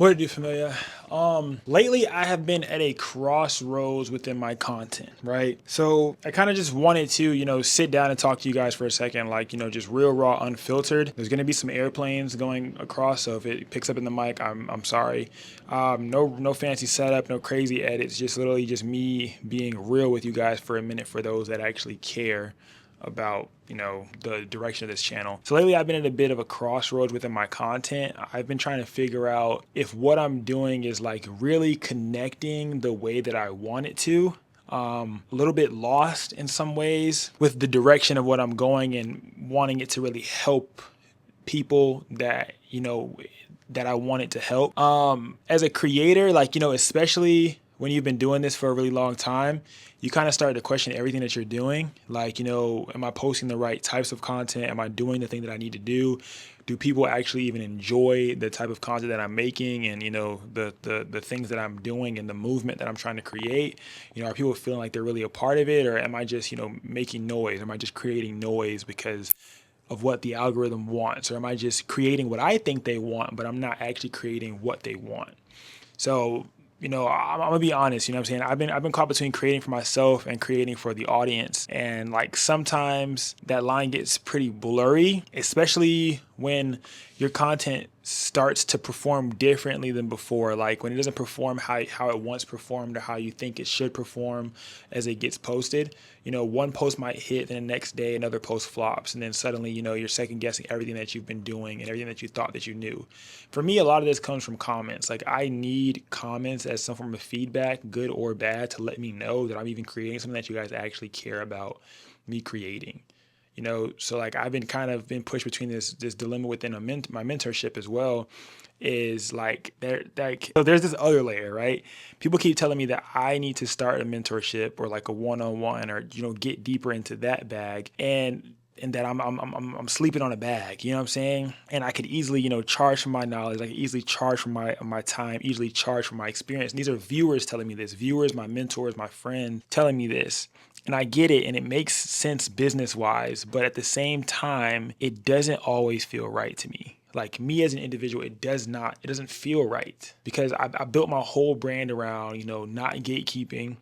What it do, familiar? Lately I have been at a crossroads within my content, right? So I kind of just wanted to, sit down and talk to you guys for a second, like, just real raw, unfiltered. There's gonna be some airplanes going across, so if it picks up in the mic, I'm sorry. No fancy setup, no crazy edits, just literally just me being real with you guys for a minute for those that actually care about the direction of this channel. So lately I've been at a bit of a crossroads within my content. I've been trying to figure out if what I'm doing is like really connecting the way that I want it to. A little bit lost in some ways with the direction of what I'm going and wanting it to really help people that I want it to help. As a creator, especially when you've been doing this for a really long time, you kind of start to question everything that you're doing. Am I posting the right types of content? Am I doing the thing that I need to do? Do people actually even enjoy the type of content that I'm making and, the things that I'm doing and the movement that I'm trying to create? Are people feeling like they're really a part of it? Or am I just, making noise? Am I just creating noise because of what the algorithm wants? Or am I just creating what I think they want, but I'm not actually creating what they want? So, I'm gonna be honest, you know what I'm saying? I've been caught between creating for myself and creating for the audience. And like sometimes that line gets pretty blurry, especially when your content starts to perform differently than before. Like when it doesn't perform how it once performed or how you think it should perform as it gets posted. One post might hit, then the next day another post flops, and then suddenly, you're second guessing everything that you've been doing and everything that you thought that you knew. For me, a lot of this comes from comments. Like I need comments as some form of feedback, good or bad, to let me know that I'm even creating something that you guys actually care about me creating. So like I've been pushed between this dilemma within my mentorship as well. Is like so there's this other layer, right? People keep telling me that I need to start a mentorship or like a one-on-one or get deeper into that bag, and that I'm sleeping on a bag, you know what I'm saying? And I could easily, charge for my knowledge. I could easily charge for my time, easily charge for my experience. And these are viewers telling me this. Viewers, my mentors, my friends telling me this. And I get it, and it makes sense business-wise, but at the same time, it doesn't always feel right to me. Like me as an individual, it doesn't feel right because I built my whole brand around, not gatekeeping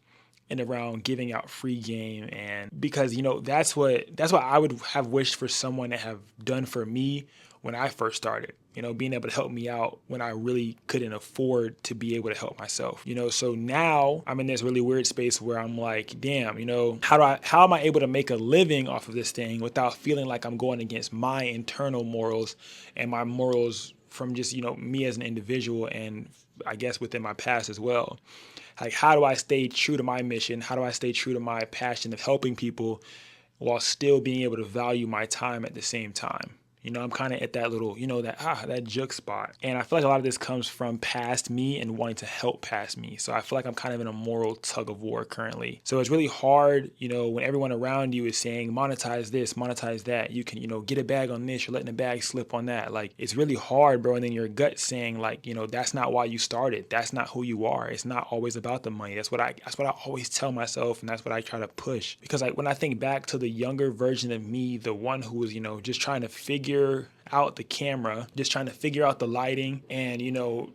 and around giving out free game. And because that's what I would have wished for someone to have done for me when I first started, being able to help me out when I really couldn't afford to be able to help myself. So now I'm in this really weird space where I'm like, damn, how am I able to make a living off of this thing without feeling like I'm going against my internal morals and my morals from just me as an individual, and I guess within my past as well. Like, how do I stay true to my mission? How do I stay true to my passion of helping people while still being able to value my time at the same time? I'm kind of at that little, that juke spot. And I feel like a lot of this comes from past me and wanting to help past me. So I feel like I'm kind of in a moral tug of war currently. So it's really hard, when everyone around you is saying, monetize this, monetize that. You can, get a bag on this, you're letting a bag slip on that. Like, it's really hard, bro. And then your gut saying like, that's not why you started. That's not who you are. It's not always about the money. That's what I always tell myself. And that's what I try to push. Because like when I think back to the younger version of me, the one who was, just trying to figure out the camera, just trying to figure out the lighting and,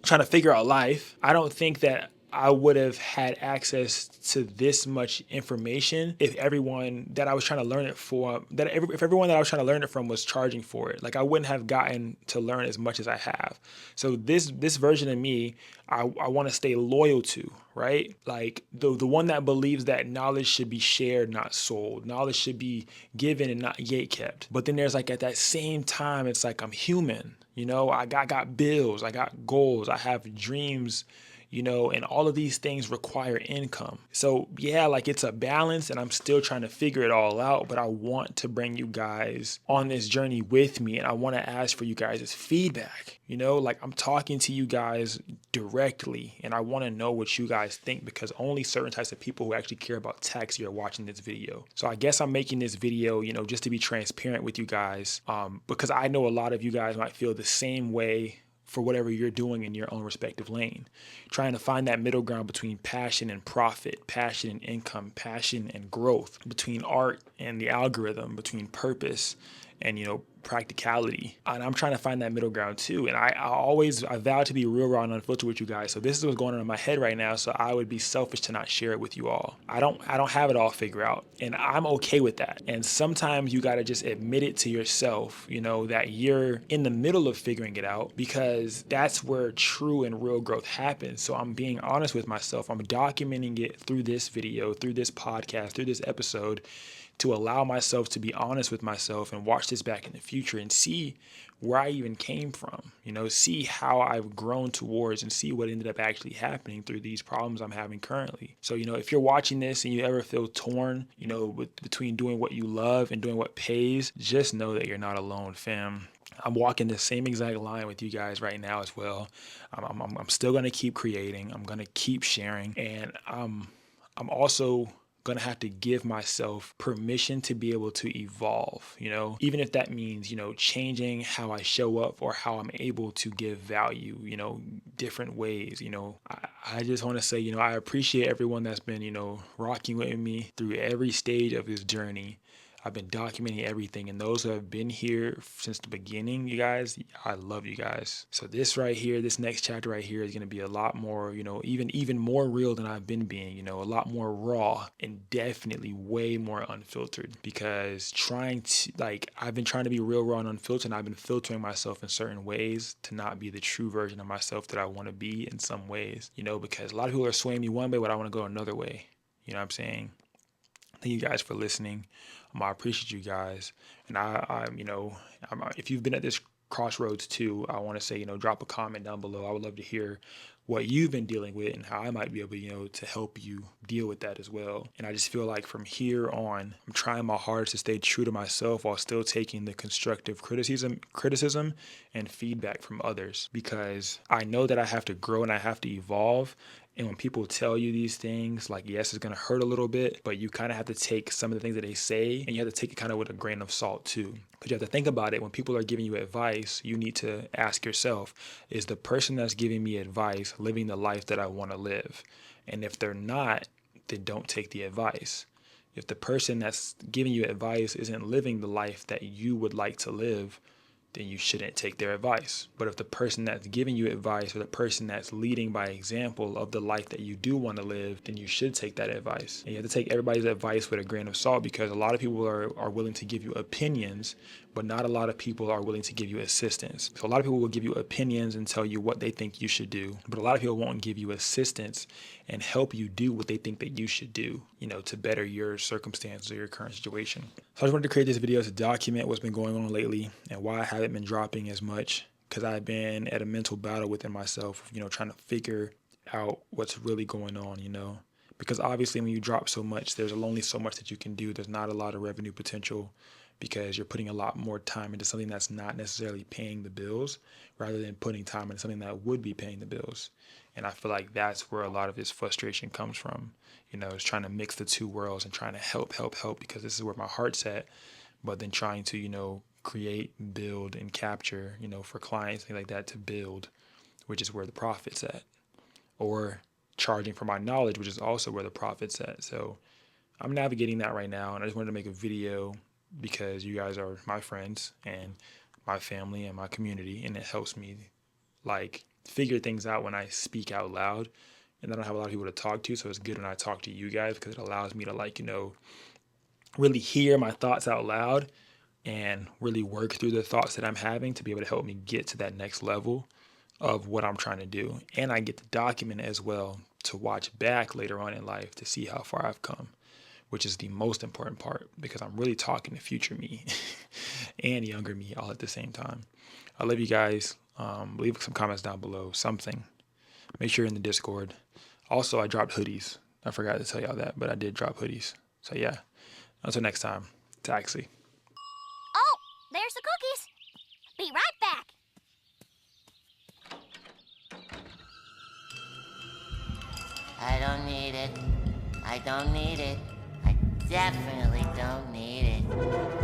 trying to figure out life, I don't think that I would have had access to this much information if everyone that I was trying to learn it from, if everyone that I was trying to learn it from was charging for it. Like I wouldn't have gotten to learn as much as I have. So this version of me, I want to stay loyal to, right? Like the one that believes that knowledge should be shared, not sold. Knowledge should be given and not gatekept. But then there's like at that same time, it's like I'm human. I got bills, I got goals, I have dreams, and all of these things require income. So yeah, like it's a balance and I'm still trying to figure it all out, but I want to bring you guys on this journey with me. And I want to ask for you guys' feedback, like I'm talking to you guys directly and I want to know what you guys think because only certain types of people who actually care about taxi are watching this video. So I guess I'm making this video, just to be transparent with you guys, because I know a lot of you guys might feel the same way for whatever you're doing in your own respective lane. Trying to find that middle ground between passion and profit, passion and income, passion and growth, between art and the algorithm, between purpose and, you know, practicality. And I'm trying to find that middle ground too. And I vow to be real, raw, and unfiltered with you guys. So this is what's going on in my head right now. So I would be selfish to not share it with you all. I don't have it all figured out, and I'm okay with that. And sometimes you got to just admit it to yourself, you know, that you're in the middle of figuring it out, because that's where true and real growth happens. So I'm being honest with myself. I'm documenting it through this video, through this podcast, through this episode, to allow myself to be honest with myself and watch this back in the future and see where I even came from, you know, see how I've grown towards and see what ended up actually happening through these problems I'm having currently. So, you know, if you're watching this and you ever feel torn, you know, between doing what you love and doing what pays, just know that you're not alone, fam. I'm walking the same exact line with you guys right now as well. I'm still going to keep creating. I'm going to keep sharing. And I'm also going to have to give myself permission to be able to evolve, you know, even if that means, you know, changing how I show up or how I'm able to give value, you know, different ways. You know, I just want to say, you know, I appreciate everyone that's been, you know, rocking with me through every stage of this journey. I've been documenting everything, and those who have been here since the beginning, you guys, I love you guys. So this right here, this next chapter right here is going to be a lot more, you know, even more real than I've been being, you know, a lot more raw, and definitely way more unfiltered, because I've been trying to be real, raw, and unfiltered, and I've been filtering myself in certain ways to not be the true version of myself that I want to be in some ways, you know, because a lot of people are swaying me one way, but I want to go another way. You know what I'm saying? Thank you guys for listening. I appreciate you guys. And if you've been at this crossroads too, I want to say, you know, drop a comment down below. I would love to hear what you've been dealing with and how I might be able, you know, to help you deal with that as well. And I just feel like from here on, I'm trying my hardest to stay true to myself while still taking the constructive criticism and feedback from others, because I know that I have to grow and I have to evolve. And when people tell you these things, like, yes, it's going to hurt a little bit, but you kind of have to take some of the things that they say, and you have to take it kind of with a grain of salt too. Because you have to think about it. When people are giving you advice, you need to ask yourself, is the person that's giving me advice living the life that I want to live? And if they're not, then don't take the advice. If the person that's giving you advice isn't living the life that you would like to live, then you shouldn't take their advice. But if the person that's giving you advice or the person that's leading by example of the life that you do want to live, then you should take that advice. And you have to take everybody's advice with a grain of salt, because a lot of people are willing to give you opinions, but not a lot of people are willing to give you assistance. So a lot of people will give you opinions and tell you what they think you should do, but a lot of people won't give you assistance and help you do what they think that you should do, you know, to better your circumstances or your current situation. So I just wanted to create this video to document what's been going on lately and why I haven't been dropping as much, because I've been at a mental battle within myself, you know, trying to figure out what's really going on, you know, because obviously when you drop so much, there's only so much that you can do. There's not a lot of revenue potential, because you're putting a lot more time into something that's not necessarily paying the bills, rather than putting time into something that would be paying the bills. And I feel like that's where a lot of this frustration comes from, you know, is trying to mix the two worlds and trying to help, because this is where my heart's at, but then trying to, you know, create, build, and capture, you know, for clients, things like that, to build, which is where the profit's at, or charging for my knowledge, which is also where the profit's at. So I'm navigating that right now, and I just wanted to make a video because you guys are my friends and my family and my community, and it helps me like figure things out when I speak out loud, and I don't have a lot of people to talk to. So it's good when I talk to you guys, because it allows me to, like, you know, really hear my thoughts out loud and really work through the thoughts that I'm having to be able to help me get to that next level of what I'm trying to do. And I get to document it as well, to watch back later on in life to see how far I've come, which is the most important part, because I'm really talking to future me and younger me all at the same time. I love you guys. Leave some comments down below, something. Make sure you're in the Discord. Also, I dropped hoodies. I forgot to tell y'all that, but I did drop hoodies. So yeah, until next time, Taxi. Oh, there's the cookies. Be right back. I don't need it. I don't need it. I definitely don't need it.